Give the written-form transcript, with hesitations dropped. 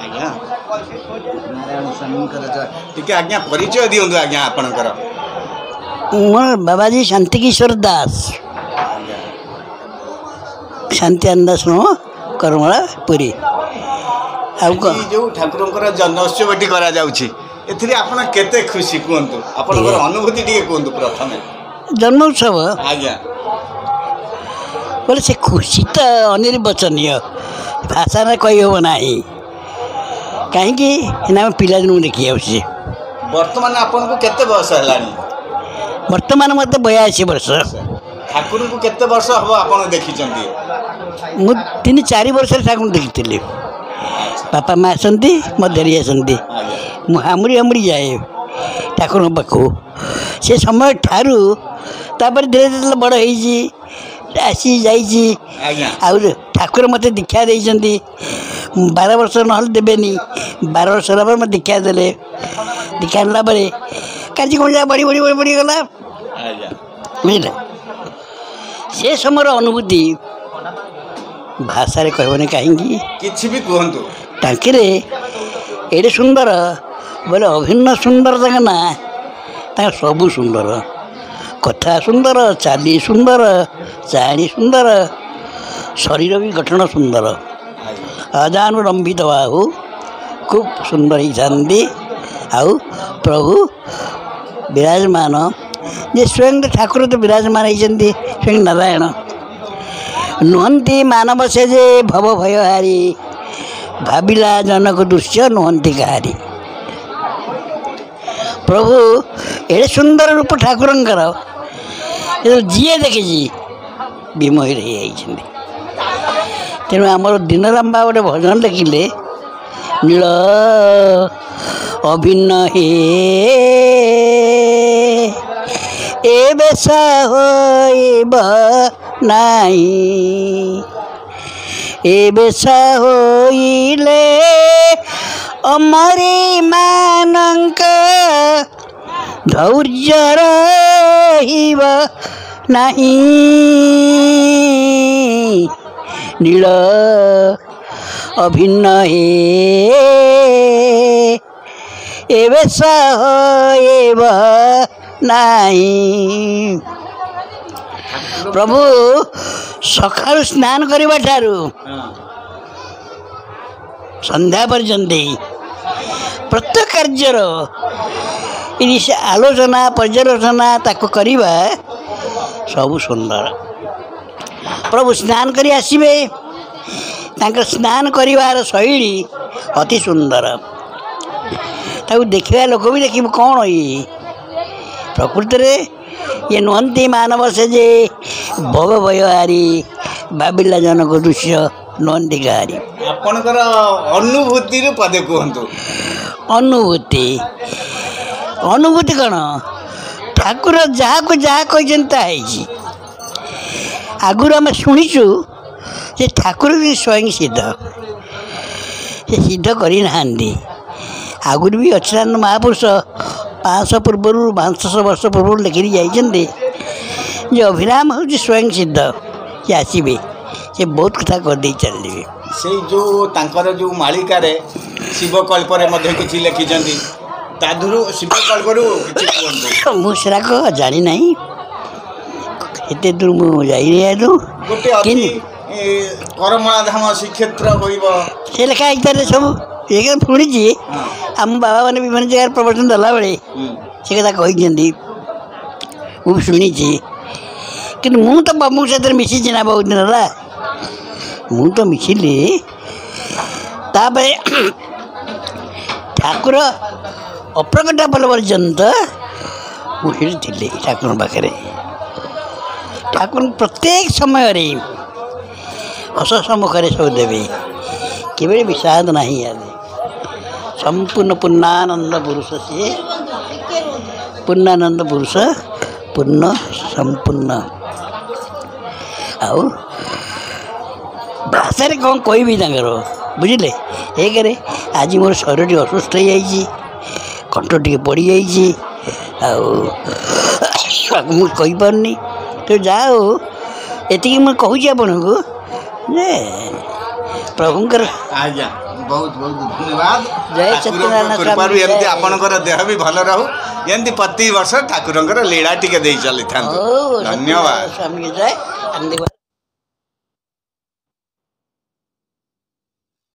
आज्ञा नारायण स्वामी टिके आज्ञा परिचय दिंतु आज्ञा आपणकर मोर बाबाजी शांति किशोर दास शांति दास नो करमला पुरी जो ठाकुर जन्मोत्सव करा जाउछि एथिरे आपण केते खुशी कहंतु आपणकर अनुभूति टिके कहंतु प्रथमे जन्मोत्सव आज्ञा बोले से खुशी तो अनिर्वचनीय भाषा में कही हम ना कहीं पिला दिन देखी जाऊँगी वर्तमान आपन को केते वर्ष हलानी वर्तमान मत 82 वर्ष ठाकुर को केते वर्ष हम आपन देखी चंदी मु 3-4 वर्ष ठाकुर देखी बापा माँ आसती मो देरी आसती मुझे हमरी जाए ठाकुर पाखु से समय ठारू तापर धीरे धीरे बड़ हो आसी जाइए ठाकुर मत दीक्षा देती 12 वर्ष ना देवेनि 12 वर्ष है मत दीक्षा देले दीक्षा ना कार्यक्रम जहाँ बढ़ी बढ़ी बढ़ी बढ़ी गला बुझे से समय अनुभूति भाषा कहबनी कहीं किछि भी कहंतु टांकीरे एडे सुंदर बोले अभिन्न सुंदर ना सबू सुंदर कथा सुंदर चाली सुंदर चाणी सुंदर शरीर भी गठन सुंदर अजानुलंबित बाहु खूब सुंदर ही आउ प्रभु विराजमान जे स्वयं ठाकुर तो विराजमान होती स्वयं नारायण नुहंती मानव से जे भव भय हारी भाविला जनक दृश्य नुहंती कहारी प्रभु एडे सुंदर रूप ठाकुरंकर जी देखी विमोहित हो तेणु आमर दीनराम बाबा गोटे भजन लिखिले नील अभिन्न हे ए बेसा होइब नाई ए बेसा होइले अमरी मानंक धैर्य रहिब नाही नील अभिन्न हे ए बेसा होइब नाही प्रभु सकाळु स्नान करबा ठारू संध्या पर्यंत प्रत्येक कार्यर आलोचना पर्यालोचना ताको करिबा सब सुंदर प्रभु स्नान करी आसीबे तांकर स्नान करिवार शैली अति सुंदर ताको देखिबा लोक भी देखिब कौन ये प्रकृति रे ये नुहंती मानव से जे भव भयहारी बाबिला जनक दृश्य नुहंती गारी आपनकर अनुभूति रे पदे कहंतु अनुभूति अनुभूति कौन ठाकुर जहाँ को जहाँ कही आगुरी आम शुणीचु जे ठाकुर भी स्वयं सिद्ध से सिद्ध करना आगुरी भी अच्युतानंद महापुरुष 500 पूर्व 500 वर्ष पूर्व लिखि जाइए जे अभिराम हूँ स्वयं सिद्ध से आसबे से बहुत कथा करदे चलिए से जो तांकर जो मालिकार शिवकल्प किसी लिखिं ताधुरु शिवकल्प मुझे जानी ना एत दूर मुझे करमला धाम श्रीक्षेत्र से लिखा है सब ये शुणी आम बाबा मैंने विभिन्न जगह प्रवचन देला बेले से कथा कही मुझे शुणी कि मुझे सहित मिसी ना बहुत दिन है मुझे तो मिसिली ठाकुर अप्रकट बल पर्यंत मुझे थी ठाकुर पाखे ठाकुर प्रत्येक समय हस सम्मुखें सब देवे केवल विषाद ना याद संपूर्ण पूर्णानंद पुरुष से पूर्णानंद पुरुष पूर्ण संपूर्ण आउ भाषा कौन कहबी बुझे एक आज मोर शरीर असुस्थ हो जाइए कंठ टे पड़ जाइए मुझे तो जाओ ये मुझे कहूँ आपन को ପ୍ରଭୁଙ୍କର ଆଜ୍ଞା ବହୁତ ବହୁତ ଧନ୍ୟବାଦ ଜୟ ଠାକୁରଙ୍କ ସତ୍ୟନାରାୟଣ କୃପାରୁ ସ୍ୱାମୀ, ଏମିତି ଜୟ। ଆପଣଙ୍କର ଦେହ ବି ଭଲ ରହୁ ଏମିତି ପ୍ରତିବର୍ଷ ଠାକୁରଙ୍କର ଲୀଳା ଟିକେ ଦେଇ ଚାଲିଥାନ୍ତୁ ହଉ ଧନ୍ୟବାଦ ସ୍ୱାମୀ ଜୟ।